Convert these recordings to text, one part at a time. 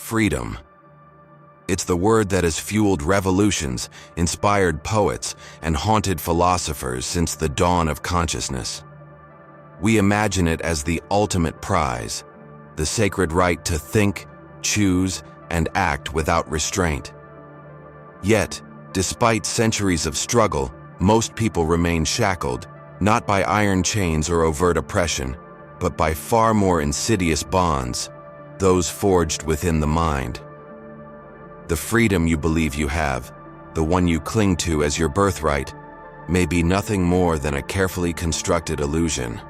freedom. It's the word that has fueled revolutions, inspired poets, and haunted philosophers since the dawn of consciousness. We imagine it as the ultimate prize, the sacred right to think, choose, and act without restraint. Yet, despite centuries of struggle, most people remain shackled, not by iron chains or overt oppression, but by far more insidious bonds, those forged within the mind. The freedom you believe you have, the one you cling to as your birthright, may be nothing more than a carefully constructed illusion.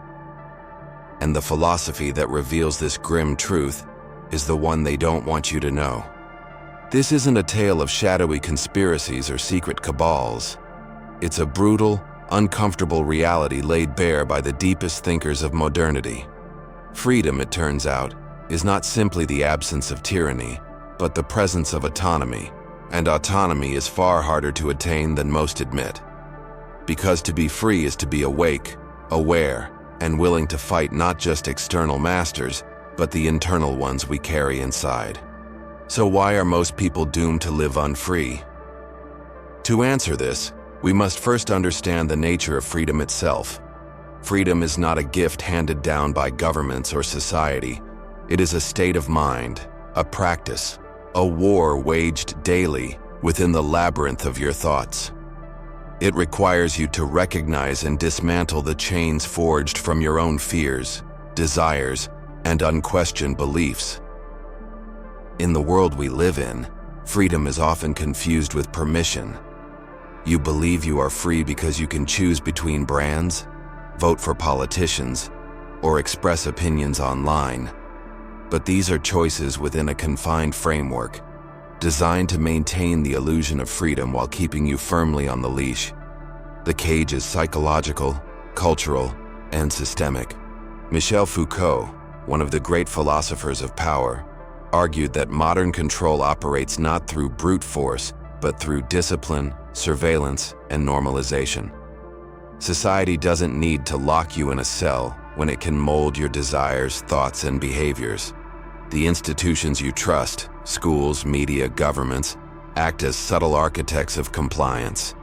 And the philosophy that reveals this grim truth is the one they don't want you to know. This isn't a tale of shadowy conspiracies or secret cabals. It's a brutal, uncomfortable reality laid bare by the deepest thinkers of modernity. Freedom, it turns out, is not simply the absence of tyranny, but the presence of autonomy, and autonomy is far harder to attain than most admit. Because to be free is to be awake, aware, and willing to fight not just external masters, but the internal ones we carry inside. So why are most people doomed to live unfree? To answer this, we must first understand the nature of freedom itself. Freedom is not a gift handed down by governments or society. It is a state of mind, a practice, a war waged daily within the labyrinth of your thoughts. It requires you to recognize and dismantle the chains forged from your own fears, desires, and unquestioned beliefs. In the world we live in, freedom is often confused with permission. You believe you are free because you can choose between brands, vote for politicians, or express opinions online. But these are choices within a confined framework, designed to maintain the illusion of freedom while keeping you firmly on the leash. The cage is psychological, cultural, and systemic. Michel Foucault, one of the great philosophers of power, argued that modern control operates not through brute force, but through discipline, surveillance, and normalization. Society doesn't need to lock you in a cell when it can mold your desires, thoughts, and behaviors. The institutions you trust, schools, media, governments, act as subtle architects of compliance.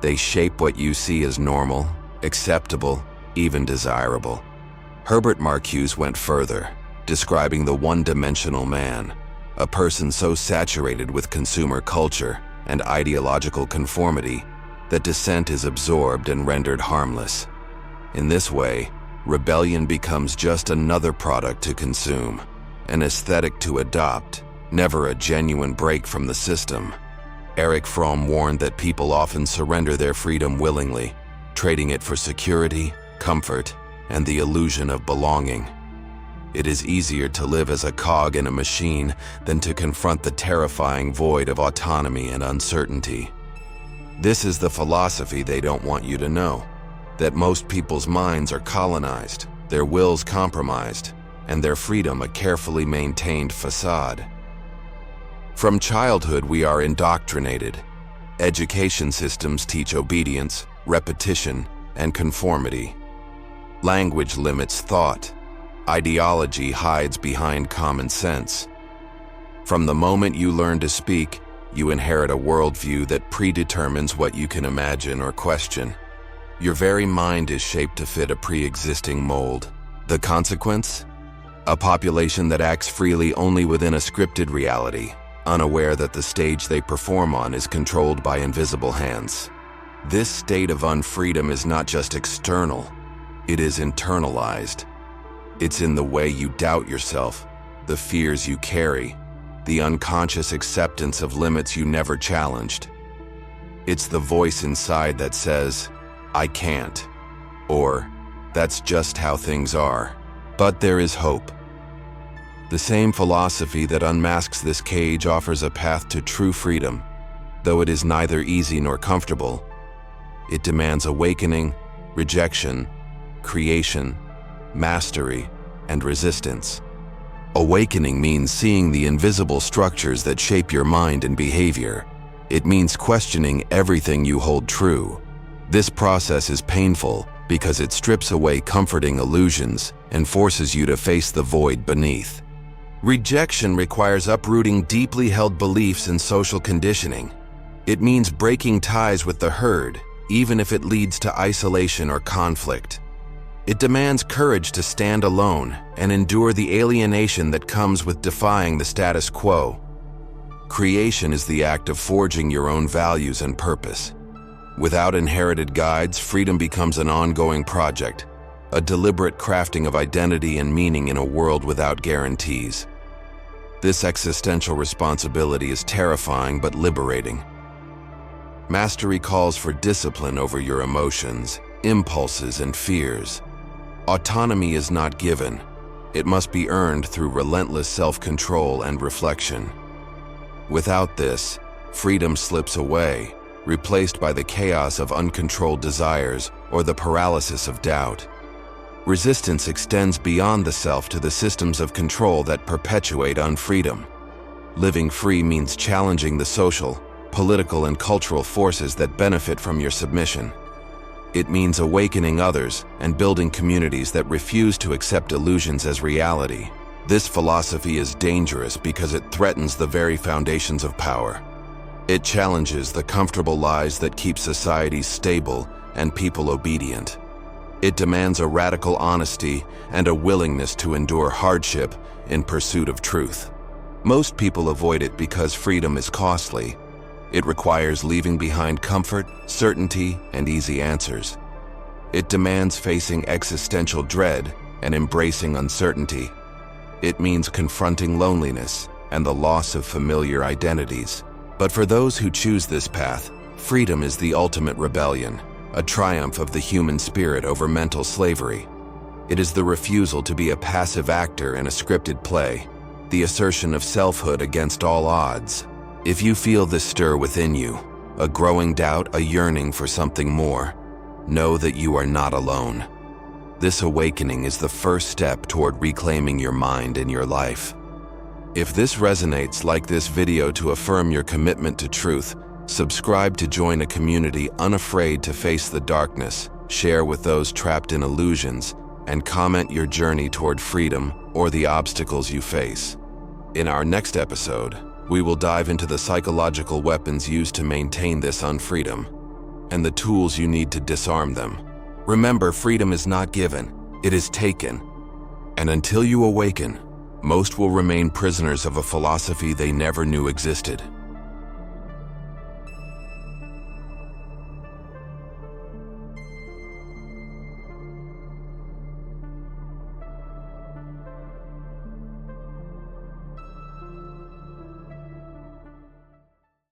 They shape what you see as normal, acceptable, even desirable. Herbert Marcuse went further, describing the one-dimensional man, a person so saturated with consumer culture and ideological conformity that dissent is absorbed and rendered harmless. In this way, rebellion becomes just another product to consume, an aesthetic to adopt, never a genuine break from the system. Erich Fromm warned that people often surrender their freedom willingly, trading it for security, comfort, and the illusion of belonging. It is easier to live as a cog in a machine than to confront the terrifying void of autonomy and uncertainty. This is the philosophy they don't want you to know, that most people's minds are colonized, their wills compromised, and their freedom a carefully maintained facade. From childhood, we are indoctrinated. Education systems teach obedience, repetition, and conformity. Language limits thought. Ideology hides behind common sense. From the moment you learn to speak, you inherit a worldview that predetermines what you can imagine or question. Your very mind is shaped to fit a pre-existing mold. The consequence? A population that acts freely only within a scripted reality, unaware that the stage they perform on is controlled by invisible hands. This state of unfreedom is not just external, it is internalized. It's in the way you doubt yourself, the fears you carry, the unconscious acceptance of limits you never challenged. It's the voice inside that says, "I can't," or "That's just how things are." But there is hope. The same philosophy that unmasks this cage offers a path to true freedom, though it is neither easy nor comfortable. It demands awakening, rejection, creation, mastery, and resistance. Awakening means seeing the invisible structures that shape your mind and behavior. It means questioning everything you hold true. This process is painful because it strips away comforting illusions and forces you to face the void beneath. Rejection requires uprooting deeply held beliefs and social conditioning. It means breaking ties with the herd, even if it leads to isolation or conflict. It demands courage to stand alone and endure the alienation that comes with defying the status quo. Creation is the act of forging your own values and purpose. Without inherited guides, freedom becomes an ongoing project, a deliberate crafting of identity and meaning in a world without guarantees. This existential responsibility is terrifying but liberating. Mastery calls for discipline over your emotions, impulses, and fears. Autonomy is not given. It must be earned through relentless self-control and reflection. Without this, freedom slips away, replaced by the chaos of uncontrolled desires or the paralysis of doubt. Resistance extends beyond the self to the systems of control that perpetuate unfreedom. Living free means challenging the social, political, and cultural forces that benefit from your submission. It means awakening others and building communities that refuse to accept illusions as reality. This philosophy is dangerous because it threatens the very foundations of power. It challenges the comfortable lies that keep societies stable and people obedient. It demands a radical honesty and a willingness to endure hardship in pursuit of truth. Most people avoid it because freedom is costly. It requires leaving behind comfort, certainty, and easy answers. It demands facing existential dread and embracing uncertainty. It means confronting loneliness and the loss of familiar identities. But for those who choose this path, freedom is the ultimate rebellion, a triumph of the human spirit over mental slavery. It is the refusal to be a passive actor in a scripted play, the assertion of selfhood against all odds. If you feel this stir within you, a growing doubt, a yearning for something more, know that you are not alone. This awakening is the first step toward reclaiming your mind and your life. If this resonates, like this video to affirm your commitment to truth, subscribe to join a community unafraid to face the darkness, share with those trapped in illusions, and comment your journey toward freedom or the obstacles you face. In our next episode, we will dive into the psychological weapons used to maintain this unfreedom and the tools you need to disarm them. Remember, freedom is not given, it is taken. And until you awaken, most will remain prisoners of a philosophy they never knew existed.